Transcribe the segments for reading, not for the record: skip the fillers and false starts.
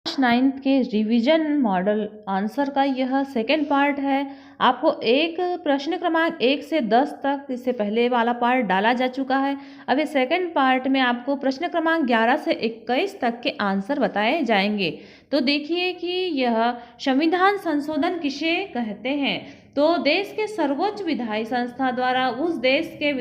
9th के revision model answer का यह सेकेंड पार्ट है। आपको एक प्रश्न क्रमांक 1 से 10 तक इससे पहले वाला पार्ट डाला जा चुका है। अब ये सेकेंड पार्ट में आपको प्रश्न क्रमांक 11 से 21 तक के आंसर बताए जाएंगे। तो देखिए कि यह संविधान संशोधन किसे कहते हैं। तो देश के सर्वोच्च विधायी संस्था द्वारा उस देश के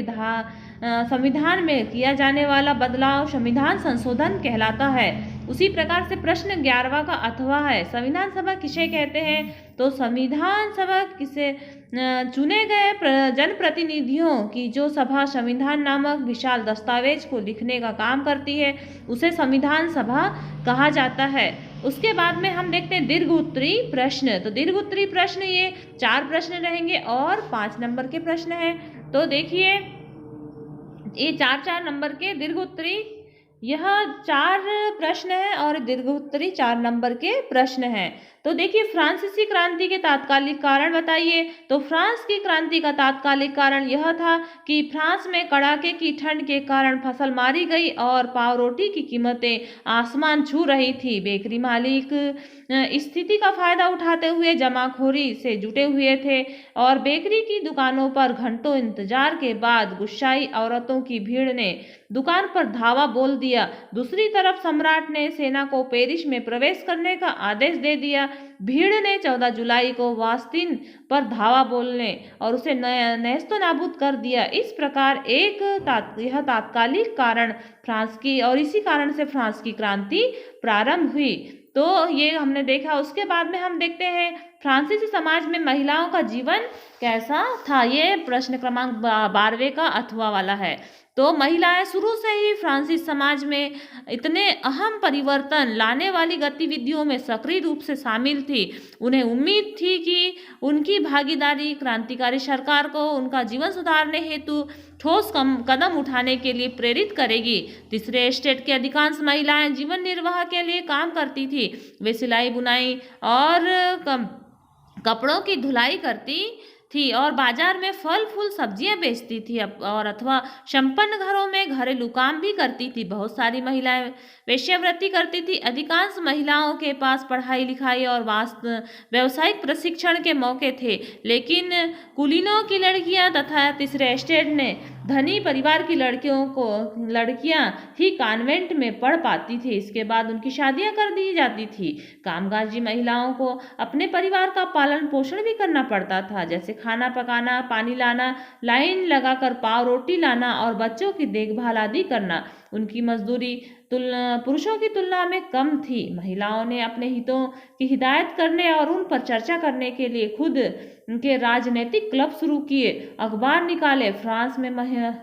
संविधान में किया जाने वाला बदलाव संविधान संशोधन कहलाता है। उसी प्रकार से प्रश्न 11वां का अथवा है, संविधान सभा किसे कहते हैं। तो संविधान सभा किसे चुने गए जनप्रतिनिधियों की जो सभा संविधान नामक विशाल दस्तावेज को लिखने का काम करती है उसे संविधान सभा कहा जाता है। उसके बाद में हम देखते हैं दीर्घ उत्तरी प्रश्न। तो दीर्घ उत्तरी प्रश्न ये 4 प्रश्न रहेंगे और 5 नंबर के प्रश्न हैं। तो देखिए ये 4-4 नंबर के दीर्घ उत्तरी यह 4 प्रश्न है और दीर्घ उत्तरी 4 नंबर के प्रश्न हैं। तो देखिए फ्रांसीसी क्रांति के तात्कालिक कारण बताइए। तो फ्रांस की क्रांति का तात्कालिक कारण यह था कि फ्रांस में कड़ाके की ठंड के कारण फसल मारी गई और पाव रोटी की कीमतें आसमान छू रही थी। बेकरी मालिक स्थिति का फायदा उठाते हुए जमाखोरी से जुटे हुए थे और बेकरी की दुकानों पर घंटों इंतजार के बाद गुस्साई औरतों की भीड़ ने दुकान पर धावा बोल दिया। दूसरी तरफ सम्राट ने सेना को पेरिस में प्रवेश करने का आदेश दे दिया। भीड़ ने 14 जुलाई को वास्तिन पर धावा बोलने और उसे नेस्तो नाबूद कर दिया। इस प्रकार यह तात्कालिक कारण फ्रांस की और इसी कारण से फ्रांस की क्रांति प्रारंभ हुई। तो ये हमने देखा। उसके बाद में हम देखते हैं फ्रांसीसी समाज में महिलाओं का जीवन कैसा था। ये प्रश्न क्रमांक 12वें का अथवा वाला है। तो महिलाएं शुरू से ही फ्रांसीसी समाज में इतने अहम परिवर्तन लाने वाली गतिविधियों में सक्रिय रूप से शामिल थी। उन्हें उम्मीद थी कि उनकी भागीदारी क्रांतिकारी सरकार को उनका जीवन सुधारने हेतु ठोस कदम उठाने के लिए प्रेरित करेगी। तीसरे स्टेट की अधिकांश महिलाएं जीवन निर्वाह के लिए काम करती थी। वे सिलाई बुनाई और कपड़ों की धुलाई करती थी और बाजार में फल फूल सब्जियां बेचती थी और अथवा संपन्न घरों में घरेलू काम भी करती थी। बहुत सारी महिलाएं वेश्यावृत्ति करती थी। अधिकांश महिलाओं के पास पढ़ाई लिखाई और व्यावसायिक प्रशिक्षण के मौके थे, लेकिन कुलीनों की लड़कियां तथा तीसरे स्टेट ने धनी परिवार की लड़कियां ही कॉन्वेंट में पढ़ पाती थी। इसके बाद उनकी शादियां कर दी जाती थी। कामकाजी महिलाओं को अपने परिवार का पालन पोषण भी करना पड़ता था, जैसे खाना पकाना, पानी लाना, लाइन लगाकर पाव रोटी लाना और बच्चों की देखभाल आदि करना। उनकी मजदूरी पुरुषों की तुलना में कम थी। महिलाओं ने अपने हितों की हिदायत करने और उन पर चर्चा करने के लिए खुद उनके राजनीतिक क्लब शुरू किए, अखबार निकाले। फ्रांस में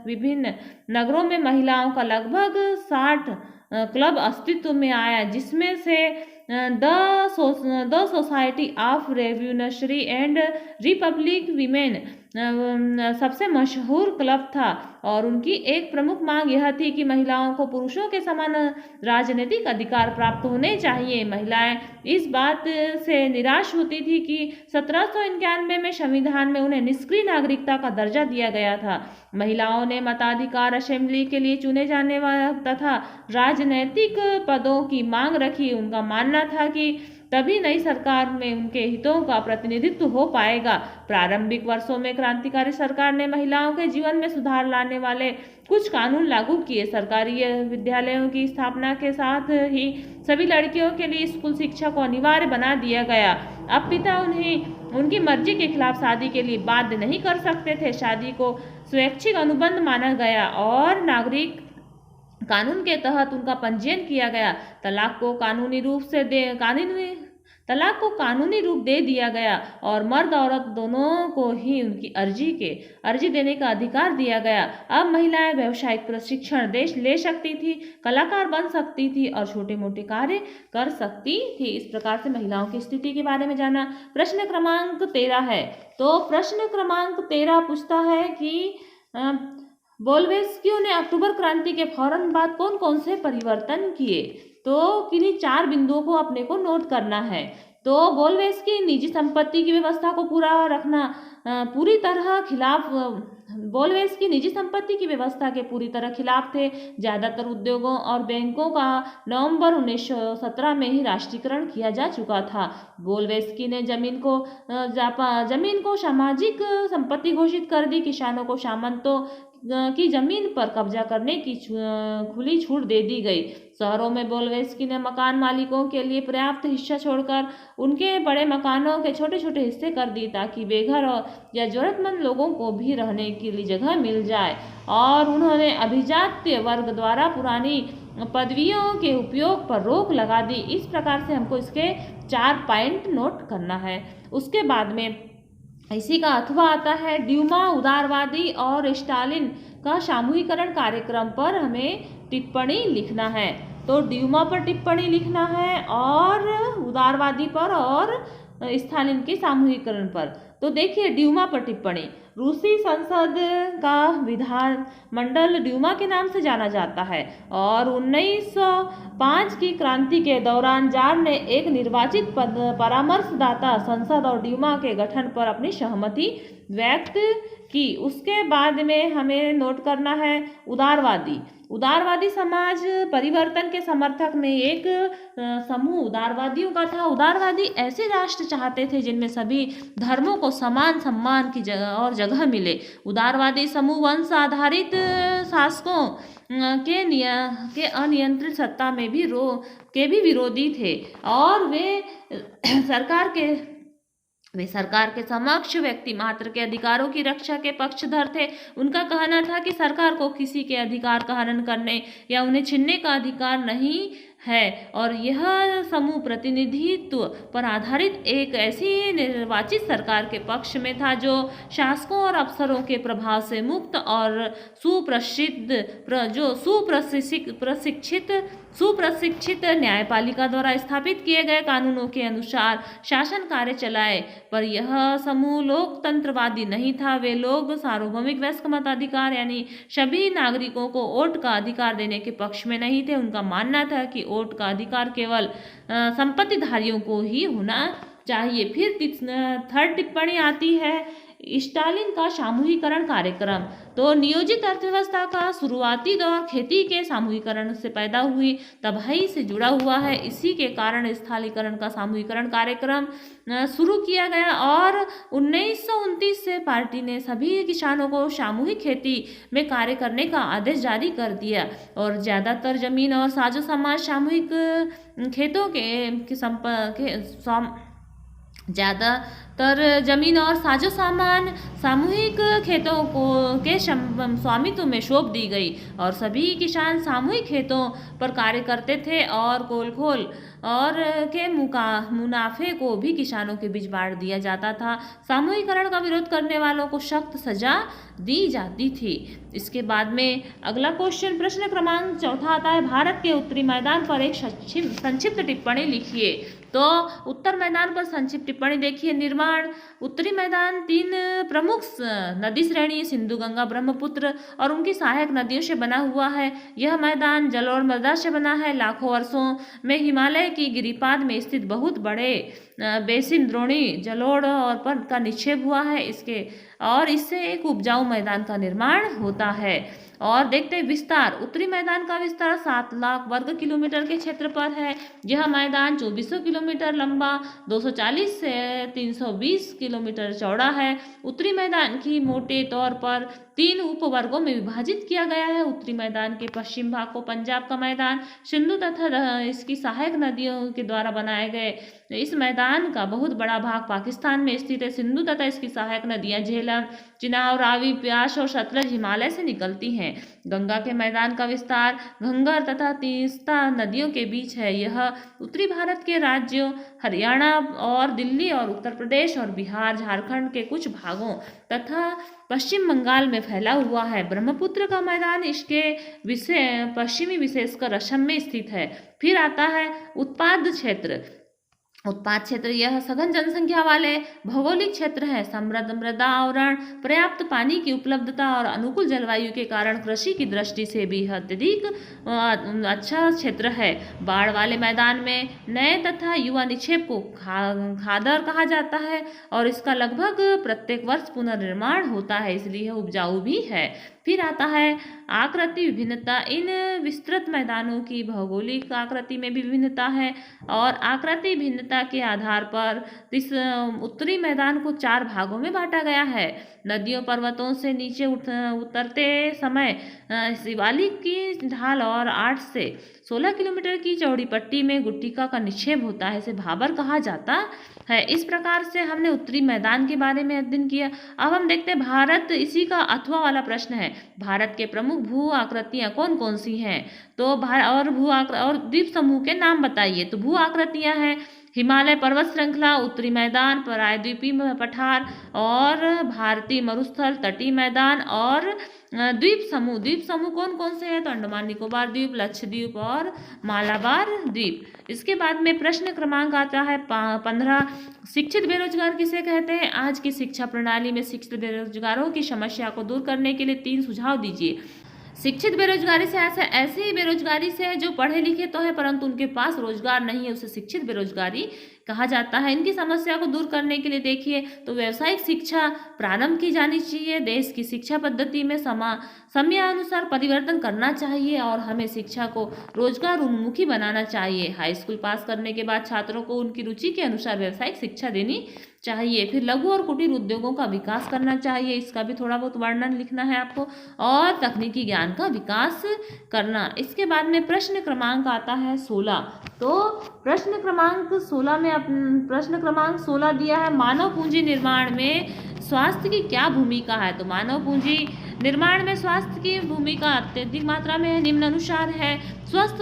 विभिन्न नगरों में महिलाओं का लगभग 60 क्लब अस्तित्व में आया, जिसमें से the society of revolutionary and Republic women सबसे मशहूर क्लब था और उनकी एक प्रमुख मांग यह थी कि महिलाओं को पुरुषों के समान राजनीतिक अधिकार प्राप्त होने चाहिए। महिलाएं इस बात से निराश होती थी कि 1791 में संविधान में उन्हें निष्क्रिय नागरिकता का दर्जा दिया गया था। महिलाओं ने मताधिकार, असेंबली के लिए चुने जाने वाला तथा राजनैतिक पदों की मांग रखी। उनका मानना था कि तभी नई सरकार में उनके हितों का प्रतिनिधित्व हो पाएगा। प्रारंभिक वर्षों में क्रांतिकारी सरकार ने महिलाओं के जीवन में सुधार लाने वाले कुछ कानून लागू किए। सरकारी विद्यालयों की स्थापना के साथ ही सभी लड़कियों के लिए स्कूल शिक्षा को अनिवार्य बना दिया गया। अब पिता उन्हें उनकी मर्जी के खिलाफ शादी के लिए बाध्य नहीं कर सकते थे। शादी को स्वैच्छिक अनुबंध माना गया और नागरिक कानून के तहत उनका पंजीयन किया गया। तलाक को कानूनी रूप दे दिया गया और मर्द औरत दोनों को ही उनकी अर्जी देने का अधिकार दिया गया। अब महिलाएं व्यावसायिक प्रशिक्षण ले सकती थी, कलाकार बन सकती थी और छोटे मोटे कार्य कर सकती थी। इस प्रकार से महिलाओं की स्थिति के बारे में जाना। प्रश्न क्रमांक 13 है। तो प्रश्न क्रमांक 13 पूछता है कि बोल्शेविकों ने अक्टूबर क्रांति के फौरन बाद कौन कौन से परिवर्तन किए। तो किन्हीं 4 बिंदुओं को अपने को नोट करना है। तो बोल्शेविक की निजी संपत्ति की व्यवस्था को पूरी तरह वोल्वेस्की निजी संपत्ति की व्यवस्था के पूरी तरह खिलाफ थे। ज़्यादातर उद्योगों और बैंकों का नवंबर 1917 में ही राष्ट्रीयकरण किया जा चुका था। वोल्वेस्की ने जमीन को सामाजिक संपत्ति घोषित कर दी। किसानों को सामंतों की जमीन पर कब्जा करने की खुली छूट दे दी गई। शहरों में वोल्वेस्की ने मकान मालिकों के लिए पर्याप्त हिस्सा छोड़कर उनके बड़े मकानों के छोटे छोटे हिस्से कर दिए, ताकि बेघर या जरूरतमंद लोगों को भी रहने के लिए जगह मिल जाए। और उन्होंने अभिजात्य वर्ग द्वारा पुरानी पदवियों के उपयोग पर रोक लगा दी। इस प्रकार से हमको इसके 4 पॉइंट नोट करना है। उसके बाद में इसी का अथवा आता है ड्यूमा उदारवादी और स्टालिन का सामूहिकरण कार्यक्रम पर हमें टिप्पणी लिखना है। तो ड्यूमा पर टिप्पणी लिखना है और उदारवादी पर और स्टालिन के सामूहिकरण पर। तो देखिए ड्यूमा पर टिप्पणी। रूसी संसद का विधान मंडल ड्यूमा के नाम से जाना जाता है और 1905 की क्रांति के दौरान जार ने एक निर्वाचित परामर्शदाता संसद और ड्यूमा के गठन पर अपनी सहमति व्यक्त की। उसके बाद में हमें नोट करना है उदारवादी। उदारवादी समाज परिवर्तन के समर्थक में एक समूह उदारवादियों का था। उदारवादी ऐसे राष्ट्र चाहते थे जिनमें सभी धर्मों को समान सम्मान की जगह मिले। उदारवादी समूह वंश आधारित शासकों के अनियंत्रित सत्ता में भी विरोधी थे और वे सरकार के समक्ष व्यक्ति मात्र के अधिकारों की रक्षा के पक्षधर थे। उनका कहना था कि सरकार को किसी के अधिकार का हनन करने या उन्हें छीनने का अधिकार नहीं है और यह समूह प्रतिनिधित्व पर आधारित एक ऐसी निर्वाचित सरकार के पक्ष में था जो शासकों और अफसरों के प्रभाव से मुक्त और सुप्रशिक्षित न्यायपालिका द्वारा स्थापित किए गए कानूनों के अनुसार शासन कार्य चलाए। पर यह समूह लोकतंत्रवादी नहीं था। वे लोग सार्वभौमिक वयस्क मताधिकार यानी सभी नागरिकों को वोट का अधिकार देने के पक्ष में नहीं थे। उनका मानना था कि वोट का अधिकार केवल संपत्तिधारियों को ही होना चाहिए। फिर 3rd टिप्पणी आती है स्टालिन का सामूहिकरण कार्यक्रम। तो नियोजित अर्थव्यवस्था का शुरुआती दौर खेती के सामूहिकरण से पैदा हुई तबाही से जुड़ा हुआ है। इसी के कारण स्थलीकरण का सामूहिकरण कार्यक्रम शुरू किया गया और 1929 से पार्टी ने सभी किसानों को सामूहिक खेती में कार्य करने का आदेश जारी कर दिया और ज़्यादातर जमीन और साजो समाज सामूहिक खेतों ज़्यादातर जमीन और साजो सामान सामूहिक खेतों के स्वामित्व में सौंप दी गई और सभी किसान सामूहिक खेतों पर कार्य करते थे और खोल और के मुनाफे को भी किसानों के बीच बांट दिया जाता था। सामूहिकरण का विरोध करने वालों को सख्त सजा दी जाती थी। इसके बाद में अगला क्वेश्चन प्रश्न क्रमांक 4 आता है भारत के उत्तरी मैदान पर एक संक्षिप्त टिप्पणी लिखिए। तो उत्तर मैदान पर संक्षिप्त टिप्पणी देखिए। निर्माण उत्तरी मैदान 3 प्रमुख नदी श्रेणी सिंधु गंगा ब्रह्मपुत्र और उनकी सहायक नदियों से बना हुआ है। यह मैदान जल और मृदा से बना है। लाखों वर्षों में हिमालय की गिरिपाद में स्थित बहुत बड़े बेसिन द्रोणी जलोढ़ और पर का निक्षेप हुआ है। इससे एक उपजाऊ मैदान का निर्माण होता है। और देखते हैं विस्तार। उत्तरी मैदान का विस्तार 7 लाख वर्ग किलोमीटर के क्षेत्र पर है। यह मैदान 2400 किलोमीटर लंबा 240 से 320 किलोमीटर चौड़ा है। उत्तरी मैदान की मोटे तौर पर 3 उपवर्गों में विभाजित किया गया है। उत्तरी मैदान के पश्चिम भाग को पंजाब का मैदान सिंधु तथा इसकी सहायक नदियों के द्वारा बनाए गए इस मैदान का बहुत बड़ा भाग पाकिस्तान में स्थित है। सिंधु तथा इसकी सहायक नदियां झेलम, चिनाब, रावी, ब्यास और सतलज हिमालय से निकलती हैं। गंगा के मैदान का विस्तार घंगर तथा तीस्ता नदियों के बीच है। यह उत्तरी भारत के राज्यों हरियाणा और दिल्ली और उत्तर प्रदेश और बिहार, झारखंड के कुछ भागों तथा पश्चिम बंगाल में फैला हुआ है। ब्रह्मपुत्र का मैदान इसके पश्चिमी विशेषकर असम में स्थित है। फिर आता है उत्पाद क्षेत्र। उत्पाद क्षेत्र यह सघन जनसंख्या वाले भौगोलिक क्षेत्र है। समृद्ध मृदा आवरण, पर्याप्त पानी की उपलब्धता और अनुकूल जलवायु के कारण कृषि की दृष्टि से भी अत्यधिक अच्छा क्षेत्र है। बाढ़ वाले मैदान में नए तथा युवा निक्षेप को खादर कहा जाता है और इसका लगभग प्रत्येक वर्ष पुनर्निर्माण होता है, इसलिए यह उपजाऊ भी है। फिर आता है आकृति विभिन्नता। इन विस्तृत मैदानों की भौगोलिक आकृति में भी विभिन्नता है और आकृति भिन्नता के आधार पर इस उत्तरी मैदान को 4 भागों में बांटा गया है। नदियों पर्वतों से नीचे उतरते समय शिवालिक की ढाल और 8 से 16 किलोमीटर की चौड़ी पट्टी में गुट्टिका का निक्षेप होता है, इसे भाबर कहा जाता है। इस प्रकार से हमने उत्तरी मैदान के बारे में अध्ययन किया। अब हम देखते हैं भारत, इसी का अथवा वाला प्रश्न है। भारत के प्रमुख भू आकृतियाँ कौन कौन सी हैं? तो और द्वीप समूह के नाम बताइए। तो भू आकृतियाँ हैं हिमालय पर्वत श्रृंखला, उत्तरी मैदान, प्रायद्वीपीय पठार और भारतीय मरुस्थल, तटीय मैदान और द्वीप समूह। द्वीप समूह कौन कौन से हैं? तो अंडमान निकोबार द्वीप, लक्षद्वीप और मालाबार द्वीप। इसके बाद में प्रश्न क्रमांक आता है 15। शिक्षित बेरोजगार किसे कहते हैं? आज की शिक्षा प्रणाली में शिक्षित बेरोजगारों की समस्या को दूर करने के लिए 3 सुझाव दीजिए। शिक्षित बेरोजगारी से ऐसी बेरोजगारी से है जो पढ़े लिखे तो है परंतु उनके पास रोजगार नहीं है, उसे शिक्षित बेरोजगारी कहा जाता है। इनकी समस्या को दूर करने के लिए देखिए तो व्यावसायिक शिक्षा प्रारंभ की जानी चाहिए। देश की शिक्षा पद्धति में समयानुसार परिवर्तन करना चाहिए और हमें शिक्षा को रोजगार उन्मुखी बनाना चाहिए। हाई स्कूल पास करने के बाद छात्रों को उनकी रुचि के अनुसार व्यावसायिक शिक्षा देनी चाहिए। फिर लघु और कुटीर उद्योगों का विकास करना चाहिए, इसका भी थोड़ा बहुत वर्णन लिखना है आपको, और तकनीकी ज्ञान का विकास करना। इसके बाद में प्रश्न क्रमांक आता है 16। तो प्रश्न क्रमांक 16 दिया है, मानव पूंजी निर्माण में स्वास्थ्य की क्या भूमिका है? तो मानव पूंजी निर्माण में स्वास्थ्य की भूमिका अत्यधिक मात्रा में है, निम्नानुसार है। स्वस्थ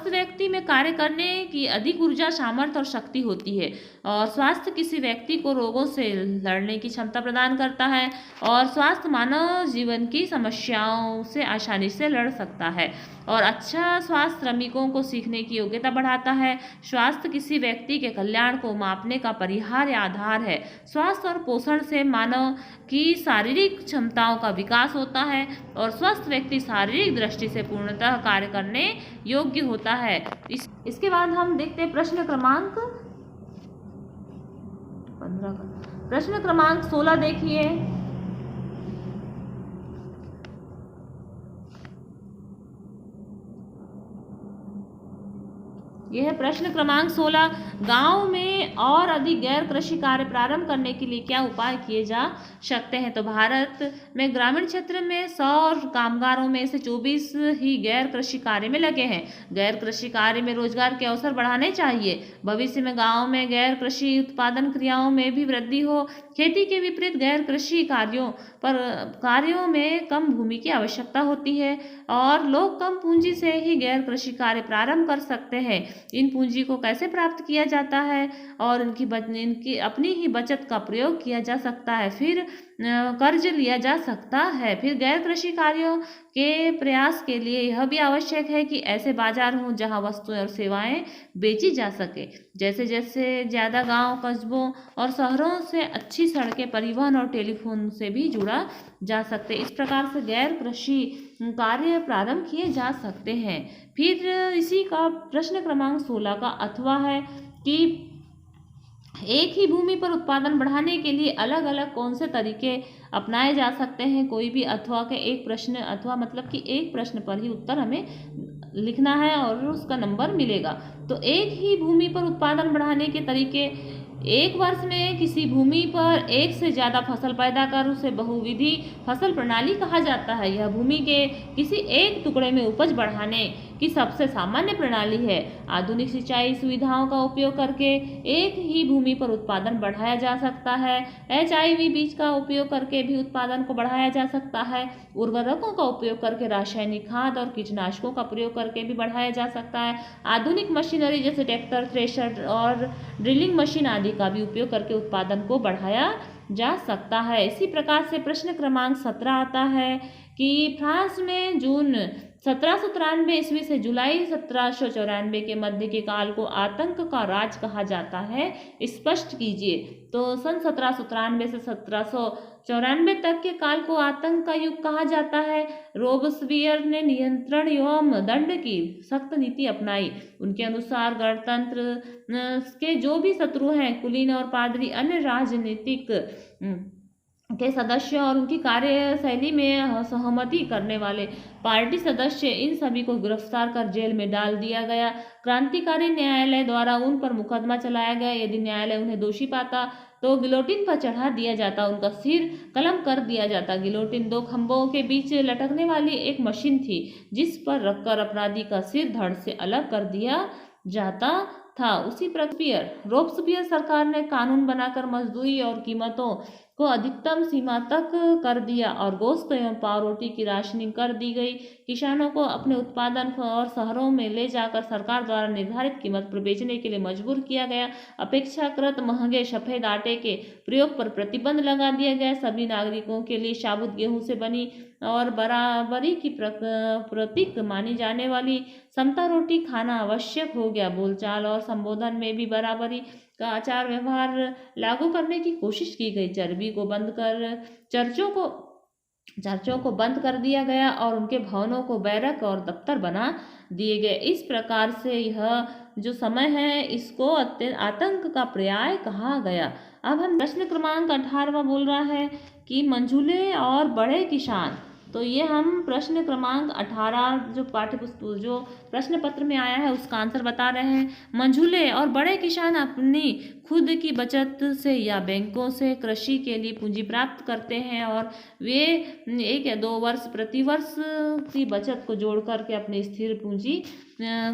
व्यक्ति में कार्य करने की अधिक ऊर्जा, सामर्थ्य और शक्ति होती है और स्वास्थ्य किसी व्यक्ति को रोगों से लड़ने की क्षमता प्रदान करता है और स्वास्थ्य मानव जीवन की समस्याओं से आसानी से लड़ सकता है और अच्छा स्वास्थ्य श्रमिकों को सीखने की योग्यता बढ़ाता है। स्वास्थ्य किसी व्यक्ति के कल्याण को मापने का परिहार्य आधार है। स्वास्थ्य और पोषण से मानव की शारीरिक क्षमताओं का विकास होता है और स्वस्थ व्यक्ति शारीरिक दृष्टि से पूर्णतः कार्य करने योग्य होता है। इसके बाद हम देखते हैं प्रश्न क्रमांक 15 का। प्रश्न क्रमांक 16 देखिए, यह है प्रश्न क्रमांक 16। गांव में और अधिक गैर कृषि कार्य प्रारंभ करने के लिए क्या उपाय किए जा सकते हैं? तो भारत में ग्रामीण क्षेत्र में 100 कामगारों में से 24 ही गैर कृषि कार्य में लगे हैं। गैर कृषि कार्य में रोजगार के अवसर बढ़ाने चाहिए। भविष्य में गांव में गैर कृषि उत्पादन क्रियाओं में भी वृद्धि हो। खेती के विपरीत गैर कृषि कार्यों में कम भूमि की आवश्यकता होती है और लोग कम पूंजी से ही गैर कृषि कार्य प्रारंभ कर सकते हैं। इन पूंजी को कैसे प्राप्त किया जाता है? और इनकी अपनी ही बचत का प्रयोग किया जा सकता है, फिर कर्ज लिया जा सकता है। फिर गैर कृषि कार्यों के प्रयास के लिए यह भी आवश्यक है कि ऐसे बाजार हों जहां वस्तुएं और सेवाएं बेची जा सके। जैसे जैसे ज़्यादा गांव, कस्बों और शहरों से अच्छी सड़कें, परिवहन और टेलीफोन से भी जुड़ा जा सकते। इस प्रकार से गैर कृषि कार्य प्रारंभ किए जा सकते हैं। फिर इसी का प्रश्न क्रमांक 16 का अथवा है कि एक ही भूमि पर उत्पादन बढ़ाने के लिए अलग अलग कौन से तरीके अपनाए जा सकते हैं? कोई भी अथवा के एक प्रश्न, अथवा मतलब कि एक प्रश्न पर ही उत्तर हमें लिखना है और उसका नंबर मिलेगा। तो एक ही भूमि पर उत्पादन बढ़ाने के तरीके: एक वर्ष में किसी भूमि पर एक से ज़्यादा फसल पैदा कर उसे बहुविधि फसल प्रणाली कहा जाता है। यह भूमि के किसी एक टुकड़े में उपज बढ़ाने की सबसे सामान्य प्रणाली है। आधुनिक सिंचाई सुविधाओं का उपयोग करके एक ही भूमि पर उत्पादन बढ़ाया जा सकता है। HIV बीज का उपयोग करके भी उत्पादन को बढ़ाया जा सकता है। उर्वरकों का उपयोग करके, रासायनिक खाद और कीटनाशकों का प्रयोग करके भी बढ़ाया जा सकता है। आधुनिक मशीनरी जैसे ट्रैक्टर, थ्रेशर और ड्रिलिंग मशीन आदि का भी उपयोग करके उत्पादन को बढ़ाया जा सकता है। इसी प्रकार से प्रश्न क्रमांक 17 आता है कि फ्रांस में जून 1793 ईस्वी से जुलाई 1794 के मध्य के काल को आतंक का राज कहा जाता है, स्पष्ट कीजिए। तो सन 1793 से 1794 तक के काल को आतंक का युग कहा जाता है। रोबस्पियर ने नियंत्रण एवं दंड की सख्त नीति अपनाई। उनके अनुसार गणतंत्र के जो भी शत्रु हैं, कुलीन और पादरी, अन्य राजनीतिक के सदस्य और उनकी कार्यशैली में सहमति करने वाले पार्टी सदस्य, इन सभी को गिरफ्तार कर जेल में डाल दिया गया। क्रांतिकारी न्यायालय द्वारा उन पर मुकदमा चलाया गया। यदि न्यायालय उन्हें दोषी पाता तो गिलोटिन पर चढ़ा दिया जाता, उनका सिर कलम कर दिया जाता। गिलोटिन दो खंभों के बीच लटकने वाली एक मशीन थी जिस पर रखकर अपराधी का सिर धड़ से अलग कर दिया जाता था। उसी प्रक्रिया रोबस्पियर सरकार ने कानून बनाकर मजदूरी और कीमतों को अधिकतम सीमा तक कर दिया और गोश्त एवं पावरोटी की राशनिंग कर दी गई। किसानों को अपने उत्पादन और शहरों में ले जाकर सरकार द्वारा निर्धारित कीमत पर बेचने के लिए मजबूर किया गया। अपेक्षाकृत महंगे सफेद आटे के प्रयोग पर प्रतिबंध लगा दिया गया। सभी नागरिकों के लिए साबुत गेहूं से बनी और बराबरी की प्रतीक मानी जाने वाली समता रोटी खाना आवश्यक हो गया। बोलचाल और संबोधन में भी बराबरी का आचार व्यवहार लागू करने की कोशिश की गई। चर्चों को बंद कर दिया गया और उनके भवनों को बैरक और दफ्तर बना दिए गए। इस प्रकार से यह जो समय है इसको आतंक का पर्याय कहा गया। अब हम प्रश्न क्रमांक 18वां बोल रहा है कि मंझूले और बड़े किसान। तो ये हम प्रश्न क्रमांक 18 जो पाठ्यपुस्तक जो प्रश्न पत्र में आया है उसका आंसर बता रहे हैं। मंझूले और बड़े किसान अपनी खुद की बचत से या बैंकों से कृषि के लिए पूंजी प्राप्त करते हैं और वे 1 या 2 वर्ष प्रति वर्ष की बचत को जोड़ करके अपनी स्थिर पूंजी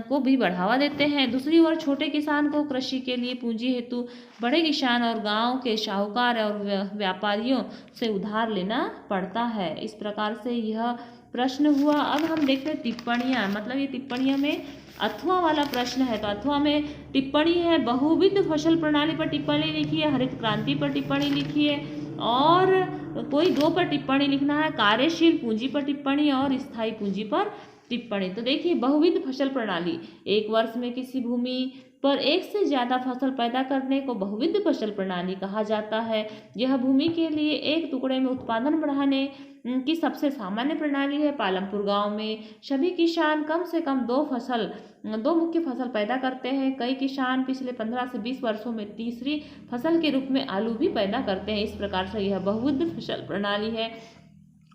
को भी बढ़ावा देते हैं। दूसरी ओर छोटे किसान को कृषि के लिए पूंजी हेतु बड़े किसान और गांव के साहूकार और व्यापारियों से उधार लेना पड़ता है। इस प्रकार से यह प्रश्न हुआ। अब हम देखते हैं टिप्पणियाँ, मतलब ये टिप्पणियों में अथवा वाला प्रश्न है। तो अथवा में टिप्पणी है बहुविध फसल प्रणाली पर टिप्पणी लिखी है, हरित क्रांति पर टिप्पणी लिखी है और कोई 2 पर टिप्पणी लिखना है, कार्यशील पूंजी पर टिप्पणी और स्थायी पूंजी पर टिप्पणी। तो देखिए बहुविध फसल प्रणाली, एक वर्ष में किसी भूमि पर एक से ज़्यादा फसल पैदा करने को बहुविध फसल प्रणाली कहा जाता है। यह भूमि के लिए एक टुकड़े में उत्पादन बढ़ाने की सबसे सामान्य प्रणाली है। पालमपुर गांव में सभी किसान कम से कम 2 मुख्य फसल पैदा करते हैं। कई किसान पिछले 15 से 20 वर्षों में तीसरी फसल के रूप में आलू भी पैदा करते हैं। इस प्रकार से यह बहुविध फसल प्रणाली है।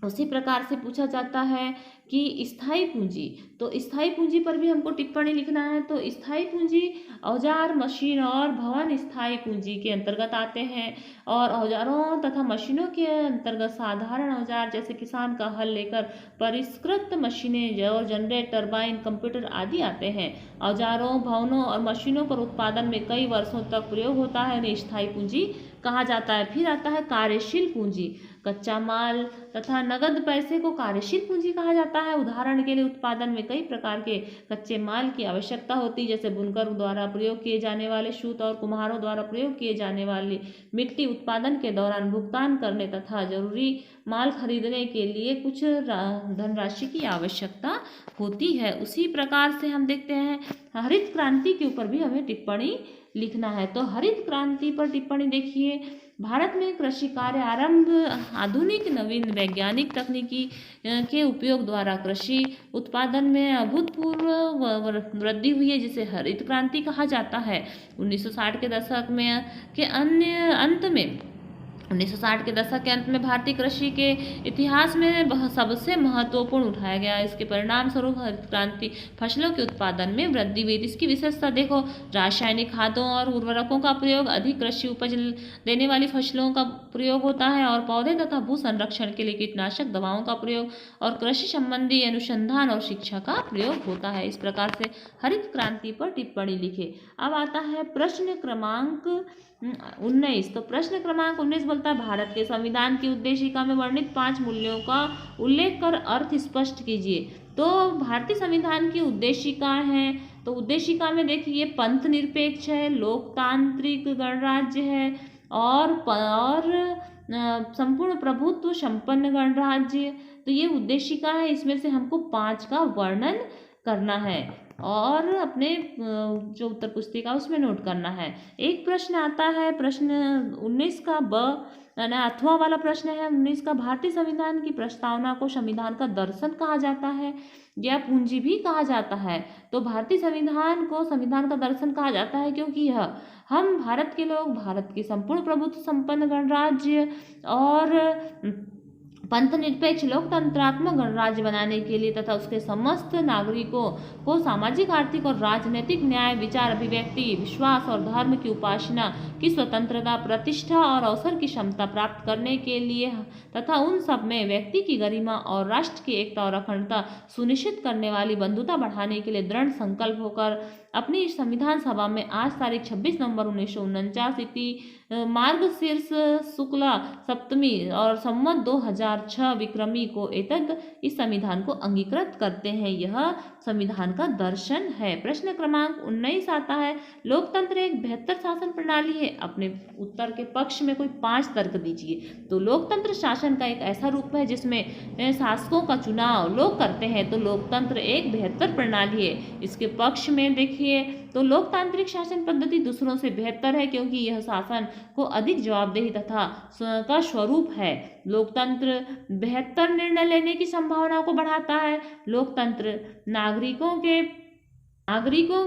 उसी प्रकार से पूछा जाता है कि स्थायी पूंजी, तो स्थायी पूंजी पर भी हमको टिप्पणी लिखना है। तो स्थायी पूंजी औजार, मशीन और भवन स्थायी पूंजी के अंतर्गत आते हैं और औजारों तथा मशीनों के अंतर्गत साधारण औजार जैसे किसान का हल लेकर परिष्कृत मशीनें और जनरेटर, टरबाइन, कंप्यूटर आदि आते हैं। औजारों, भवनों और मशीनों पर उत्पादन में कई वर्षों तक प्रयोग होता है, उन्हें स्थायी पूंजी कहा जाता है। फिर आता है कार्यशील पूंजी, कच्चा माल तथा नगद पैसे को कार्यशील पूंजी कहा जाता है। उदाहरण के लिए उत्पादन में कई प्रकार के कच्चे माल की आवश्यकता होती है, जैसे बुनकर द्वारा प्रयोग किए जाने वाले सूत और कुम्हारों द्वारा प्रयोग किए जाने वाली मिट्टी। उत्पादन के दौरान भुगतान करने तथा जरूरी माल खरीदने के लिए कुछ धनराशि की आवश्यकता होती है। उसी प्रकार से हम देखते हैं हरित क्रांति के ऊपर भी हमें टिप्पणी लिखना है। तो हरित क्रांति पर टिप्पणी देखिए, भारत में कृषि कार्य आरंभ आधुनिक नवीन वैज्ञानिक तकनीकी के उपयोग द्वारा कृषि उत्पादन में अभूतपूर्व वृद्धि हुई है, जिसे हरित क्रांति कहा जाता है। 1960 के दशक के अंत में भारतीय कृषि के इतिहास में सबसे महत्वपूर्ण उठाया गया। इसके परिणाम स्वरूप हरित क्रांति फसलों के उत्पादन में वृद्धि हुई। इसकी विशेषता देखो, रासायनिक खादों और उर्वरकों का प्रयोग, अधिक कृषि उपज देने वाली फसलों का प्रयोग होता है और पौधे तथा भू संरक्षण के लिए कीटनाशक दवाओं का प्रयोग और कृषि संबंधी अनुसंधान और शिक्षा का प्रयोग होता है। इस प्रकार से हरित क्रांति पर टिप्पणी लिखे। अब आता है प्रश्न क्रमांक 19। तो प्रश्न क्रमांक 19 बोलता है भारत के संविधान की उद्देशिका में वर्णित 5 मूल्यों का उल्लेख कर अर्थ स्पष्ट कीजिए। तो भारतीय संविधान की उद्देशिका है, तो उद्देशिका में देखिए पंथ निरपेक्ष है, लोकतांत्रिक गणराज्य है और संपूर्ण प्रभुत्व संपन्न गणराज्य। तो तो ये उद्देशिका है, इसमें से हमको 5 का वर्णन करना है और अपने जो उत्तर पुस्तिका उसमें नोट करना है। एक प्रश्न आता है, प्रश्न 19 का ना अथवा वाला प्रश्न है 19 का, भारतीय संविधान की प्रस्तावना को संविधान का दर्शन कहा जाता है या पूंजी भी कहा जाता है। तो भारतीय संविधान को संविधान का दर्शन कहा जाता है क्योंकि यह हम भारत के लोग भारत की संपूर्ण प्रभुत्व संपन्न गणराज्य और पंथ निरपेक्ष लोकतंत्रात्मक गणराज्य बनाने के लिए तथा उसके समस्त नागरिकों को सामाजिक, आर्थिक और राजनीतिक न्याय, विचार अभिव्यक्ति, विश्वास और धर्म की उपासना की स्वतंत्रता, प्रतिष्ठा और अवसर की क्षमता प्राप्त करने के लिए तथा उन सब में व्यक्ति की गरिमा और राष्ट्र की एकता और अखंडता सुनिश्चित करने वाली बंधुता बढ़ाने के लिए दृढ़ संकल्प होकर अपनी संविधान सभा में आज तारीख 26 नवंबर 1949 इति मार्गशीर्ष शुक्ला सप्तमी और संवत 2006 विक्रमी को एतद इस संविधान को अंगीकृत करते हैं। यह संविधान का दर्शन है। प्रश्न क्रमांक 19 आता है, लोकतंत्र एक बेहतर शासन प्रणाली है। अपने उत्तर के पक्ष में कोई 5 तर्क दीजिए। तो लोकतंत्र शासन का एक ऐसा रूप है जिसमें शासकों का चुनाव लोग करते हैं, तो लोकतंत्र एक बेहतर प्रणाली है। इसके पक्ष में देखिए तो लोकतांत्रिक शासन पद्धति दूसरों से बेहतर है क्योंकि यह शासन को अधिक जवाबदेही तथा का स्वरूप है। लोकतंत्र बेहतर निर्णय लेने की संभावना को बढ़ाता है। लोकतंत्र नागरिकों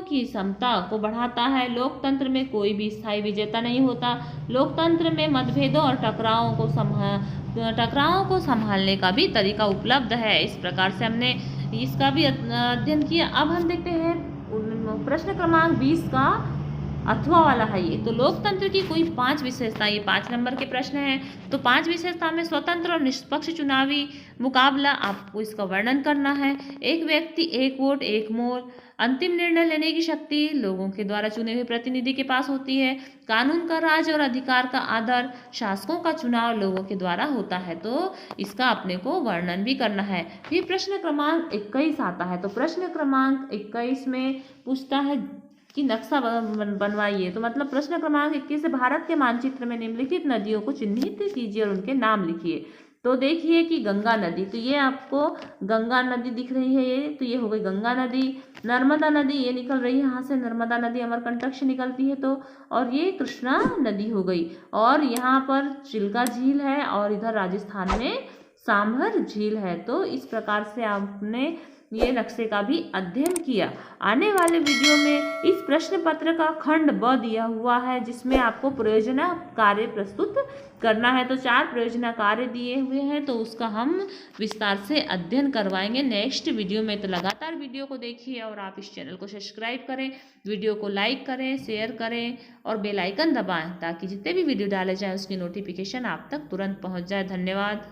की क्षमता को बढ़ाता है। लोकतंत्र में कोई भी स्थायी विजेता नहीं होता। लोकतंत्र में मतभेदों और टकरावों को संभालने का भी तरीका उपलब्ध है। इस प्रकार से हमने इसका भी अध्ययन किया। अब हम देखते हैं प्रश्न क्रमांक 20 का अथवा वाला है ये। तो लोकतंत्र की कोई 5 विशेषता, ये 5 नंबर के प्रश्न हैं। तो 5 विशेषता में स्वतंत्र और निष्पक्ष चुनावी मुकाबला, आपको इसका वर्णन करना है। एक व्यक्ति, एक वोट, एक मोर, अंतिम निर्णय लेने की शक्ति लोगों के द्वारा चुने हुए प्रतिनिधि के पास होती है। कानून का राज और अधिकार का आदर, शासकों का चुनाव लोगों के द्वारा होता है। तो इसका अपने को वर्णन भी करना है। फिर प्रश्न क्रमांक 21 आता है। तो प्रश्न क्रमांक 21 में पूछता है कि नक्शा बनवाइए। तो मतलब प्रश्न क्रमांक 21 से भारत के मानचित्र में निम्नलिखित नदियों को चिन्हित कीजिए और उनके नाम लिखिए। तो देखिए कि गंगा नदी, तो ये आपको गंगा नदी दिख रही है, ये तो ये हो गई गंगा नदी। नर्मदा नदी ये निकल रही है, यहाँ से नर्मदा नदी अमरकंटक से निकलती है, तो और ये कृष्णा नदी हो गई। और यहाँ पर चिल्का झील है और इधर राजस्थान में सांभर झील है। तो इस प्रकार से आपने ये नक्शे का भी अध्ययन किया। आने वाले वीडियो में इस प्रश्न पत्र का खंड ब दिया हुआ है जिसमें आपको प्रयोजना कार्य प्रस्तुत करना है। तो 4 प्रयोजना कार्य दिए हुए हैं, तो उसका हम विस्तार से अध्ययन करवाएंगे नेक्स्ट वीडियो में। तो लगातार वीडियो को देखिए और आप इस चैनल को सब्सक्राइब करें, वीडियो को लाइक करें, शेयर करें और बेल आइकन दबाएं ताकि जितने भी वीडियो डाले जाएँ उसकी नोटिफिकेशन आप तक तुरंत पहुँच जाए। धन्यवाद।